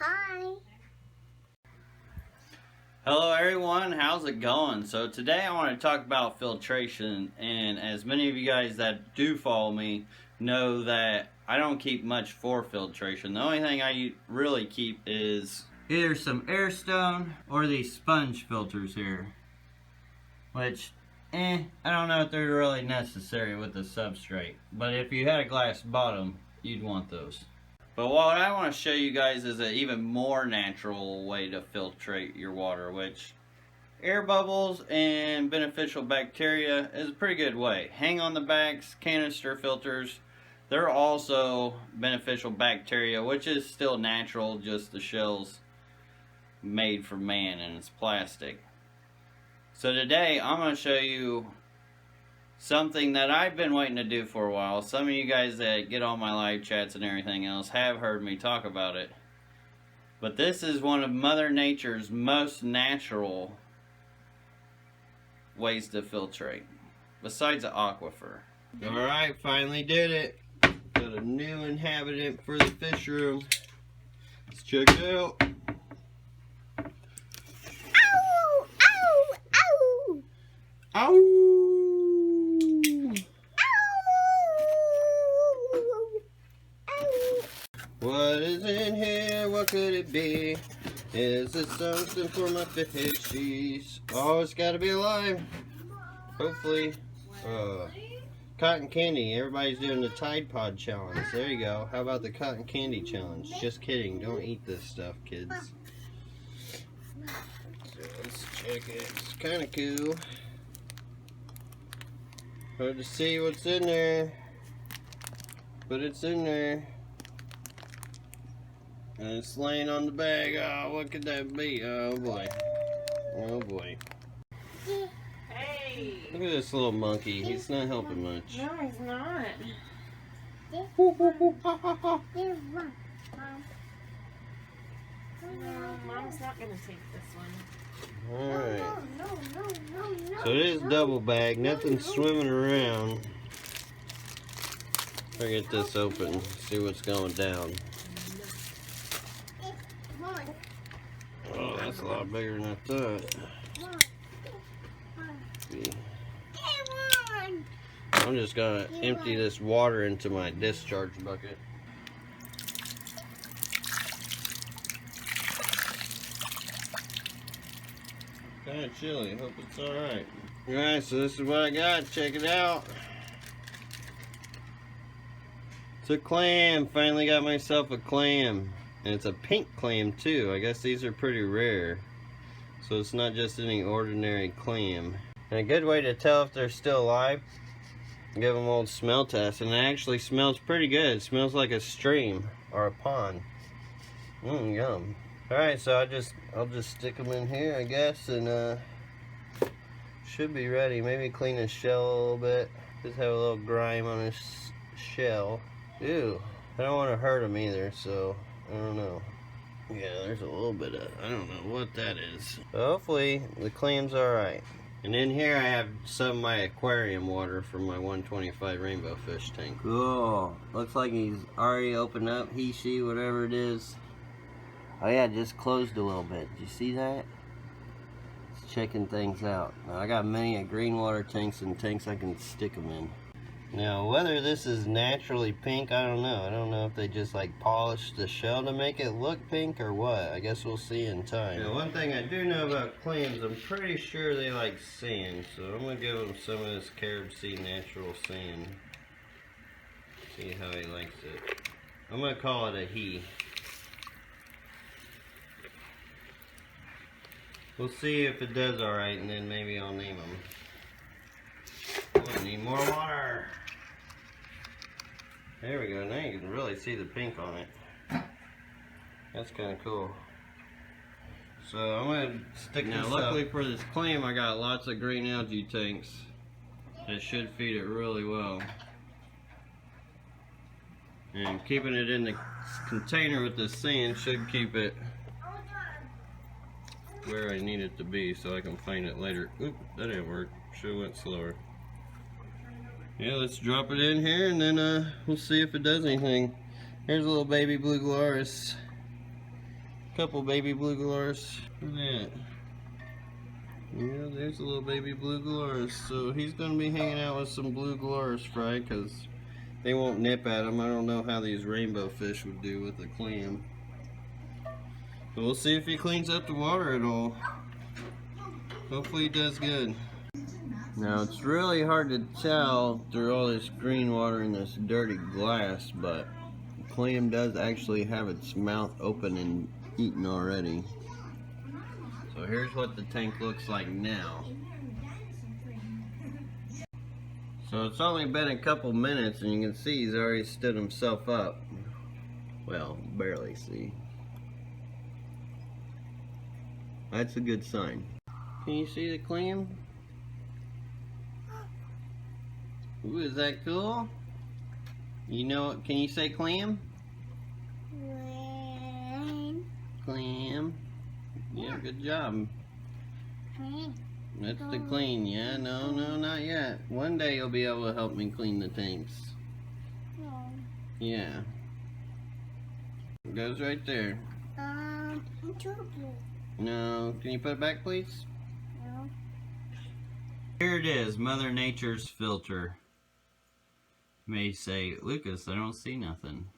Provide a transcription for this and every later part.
Hi. Hello everyone, how's it going? So today I want to talk about filtration, and as many of you guys that do follow me know that I don't keep much for filtration. The only thing I really keep is either some airstone or these sponge filters here, which I don't know if they're really necessary with the substrate, but if you had a glass bottom you'd want those. But what I want to show you guys is an even more natural way to filtrate your water, which air bubbles and beneficial bacteria is a pretty good way. Hang on the backs, canister filters, they're also beneficial bacteria, which is still natural, just the shell's made for man and it's plastic. So today I'm going to show you something that I've been waiting to do for a while. Some of you guys that get on my live chats and everything else have heard me talk about it. But this is one of Mother Nature's most natural ways to filtrate, besides the aquifer. Alright, finally did it. Got a new inhabitant for the fish room. Let's check it out. Ow! Ow! Ow! Ow! What is in here? What could it be? Is it something for my fishies? Oh, it's gotta be alive. Hopefully. Cotton candy. Everybody's doing the Tide Pod challenge. There you go. How about the cotton candy challenge? Just kidding. Don't eat this stuff, kids. So let's check it. It's kind of cool. Hard to see what's in there. But it's in there. And it's laying on the bag. Oh, what could that be? Oh boy. Oh boy. Hey! Look at this little monkey. He's not helping much. No, he's not. No, Mom's not gonna take this one. Alright. No. So it is double bag. Nothing's swimming around. I'll get this open. See what's going down. Oh, that's a lot bigger than I thought. I'm just gonna empty this water into my discharge bucket. Kinda chilly, hope it's alright. Alright, so this is what I got, check it out. It's a clam, finally got myself a clam. And it's a pink clam too. I guess these are pretty rare. So it's not just any ordinary clam. And a good way to tell if they're still alive, give them an old smell test. And it actually smells pretty good. It smells like a stream or a pond. Yum. Alright, so I'll just stick them in here, I guess, and should be ready. Maybe clean the shell a little bit. Just have a little grime on this shell. Ew. I don't want to hurt them either, so I don't know. Yeah, there's a little bit of, I don't know what that is. But hopefully the clam's alright. And in here I have some of my aquarium water from my 125 rainbow fish tank. Cool. Looks like he's already opened up. He, she, whatever it is. Oh yeah, just closed a little bit. Did you see that? It's checking things out. Now I got many green water tanks and tanks I can stick them in. Now, whether this is naturally pink, I don't know. I don't know if they just like polished the shell to make it look pink or what. I guess we'll see in time. Now, one thing I do know about clams, I'm pretty sure they like sand. So I'm going to give them some of this Carib Sea natural sand. See how he likes it. I'm going to call it a he. We'll see if it does alright, and then maybe I'll name them. I need more water. There we go, now you can really see the pink on it. That's kind of cool. So I'm going to stick this up. Now luckily for this clam, I got lots of green algae tanks that should feed it really well. And keeping it in the container with the sand should keep it where I need it to be so I can find it later. Oop, that didn't work. Should've went slower. Yeah, let's drop it in here and then we'll see if it does anything. Here's a little baby blue gularis. Couple baby blue galars. Look at that. Yeah, there's a little baby blue galars. So he's going to be hanging out with some blue galars fry because they won't nip at him. I don't know how these rainbow fish would do with a clam. But we'll see if he cleans up the water at all. Hopefully he does good. Now it's really hard to tell through all this green water and this dirty glass, but the clam does actually have its mouth open and eaten already. So here's what the tank looks like now. So it's only been a couple minutes and you can see he's already stood himself up. Well, barely see. That's a good sign. Can you see the clam? Ooh, is that cool? You know, can you say clam? Clam. Yeah, good job. That's the clean. Yeah, no, not yet. One day you'll be able to help me clean the tanks. Yeah. It goes right there. No, can you put it back, please? No. Here it is, Mother Nature's filter. You may say, Lucas, I don't see nothing.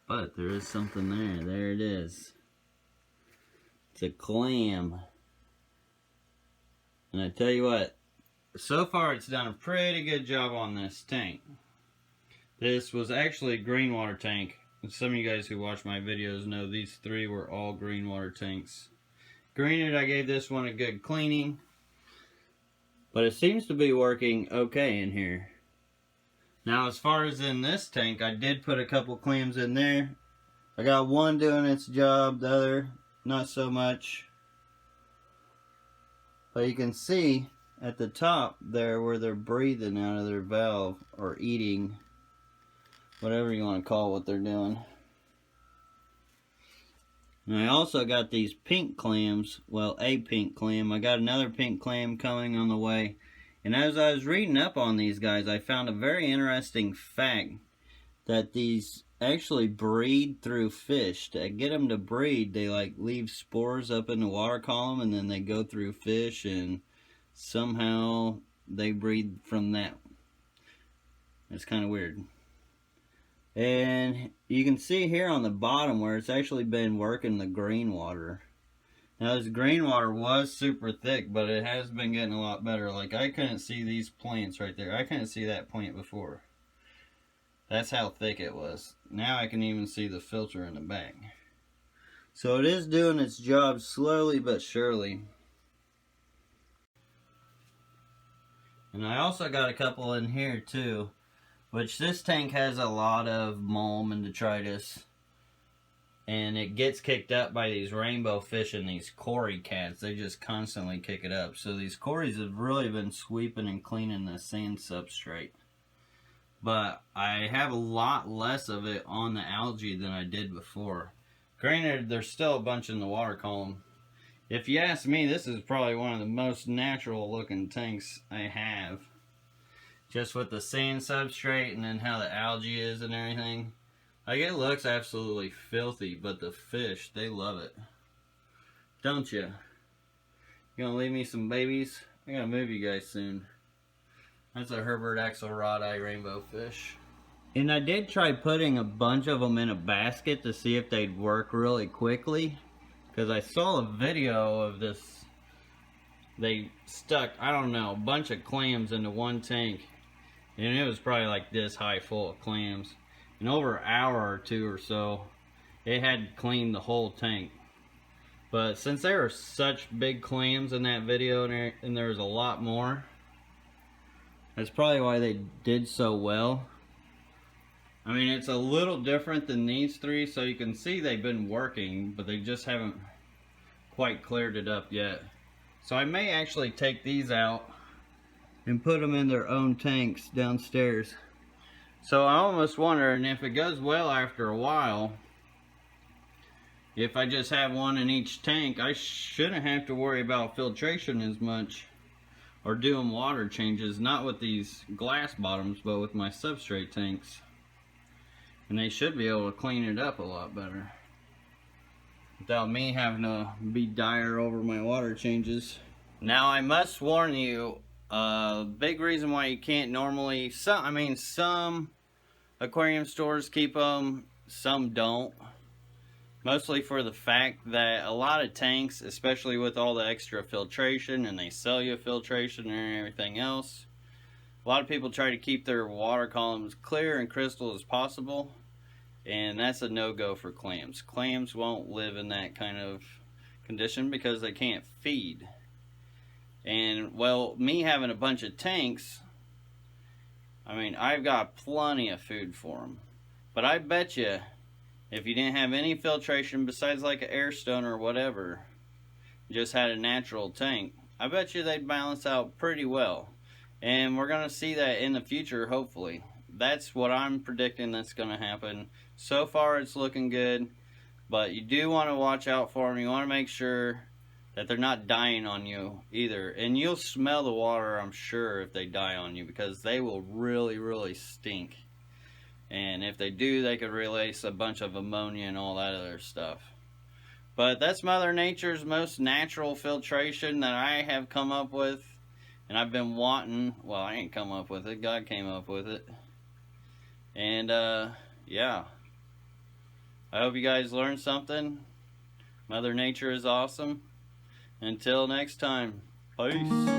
But there is something there. There it is. It's a clam. And I tell you what, so far it's done a pretty good job on this tank. This was actually a green water tank. And some of you guys who watch my videos know these three were all green water tanks. Granted, I gave this one a good cleaning, but it seems to be working okay in here. Now, as far as in this tank, I did put a couple clams in there. I got one doing its job, the other not so much. But you can see at the top there where they're breathing out of their valve or eating, whatever you want to call what they're doing. And I also got these pink clams, well, a pink clam. I got another pink clam coming on the way. And as I was reading up on these guys, I found a very interesting fact that these actually breed through fish. To get them to breed, they like leave spores up in the water column and then they go through fish and somehow they breed from that. It's kind of weird. And you can see here on the bottom where it's actually been working the green water. Now this green water was super thick, but it has been getting a lot better. Like I couldn't see these plants right there. I couldn't see that plant before. That's how thick it was. Now I can even see the filter in the back. So it is doing its job slowly but surely. And I also got a couple in here too. Which this tank has a lot of mulm and detritus. And it gets kicked up by these rainbow fish and these cory cats. They just constantly kick it up. So these cories have really been sweeping and cleaning the sand substrate. But I have a lot less of it on the algae than I did before. Granted, there's still a bunch in the water column. If you ask me, this is probably one of the most natural looking tanks I have. Just with the sand substrate and then how the algae is and everything. Like it looks absolutely filthy, but the fish, they love it. Don't you? You gonna leave me some babies? I gotta move you guys soon. That's a Herbert axelrodi rainbow fish. And I did try putting a bunch of them in a basket to see if they'd work really quickly. Because I saw a video of this. They stuck, I don't know, a bunch of clams into one tank. And it was probably like this high full of clams. And over an hour or two or so, it had cleaned the whole tank. But since there were such big clams in that video and there was a lot more, that's probably why they did so well. I mean, it's a little different than these three, so you can see they've been working, but they just haven't quite cleared it up yet. So I may actually take these out and put them in their own tanks downstairs. So I'm almost wondering if it goes well after a while, if I just have one in each tank, I shouldn't have to worry about filtration as much or doing water changes, not with these glass bottoms, but with my substrate tanks. And they should be able to clean it up a lot better. without me having to be dire over my water changes. Now I must warn you, big reason why you can't normally, some aquarium stores keep them, some don't. Mostly for the fact that a lot of tanks, especially with all the extra filtration, and they sell you filtration and everything else, a lot of people try to keep their water columns clear and crystal as possible, and that's a no-go for clams. Clams won't live in that kind of condition because they can't feed. And well, me having a bunch of tanks, I mean, I've got plenty of food for them. But I bet you, if you didn't have any filtration besides like an air stone or whatever, just had a natural tank, I bet you they'd balance out pretty well. And we're going to see that in the future, hopefully. That's what I'm predicting that's going to happen. So far it's looking good, but you do want to watch out for them. You want to make sure that they're not dying on you either. And you'll smell the water, I'm sure, if they die on you, because they will really, really stink. And if they do, they could release a bunch of ammonia and all that other stuff. But that's Mother Nature's most natural filtration that I have come up with. And I've been wanting, well, I ain't come up with it, God came up with it. And yeah, I hope you guys learned something. Mother Nature is awesome. Until next time, peace.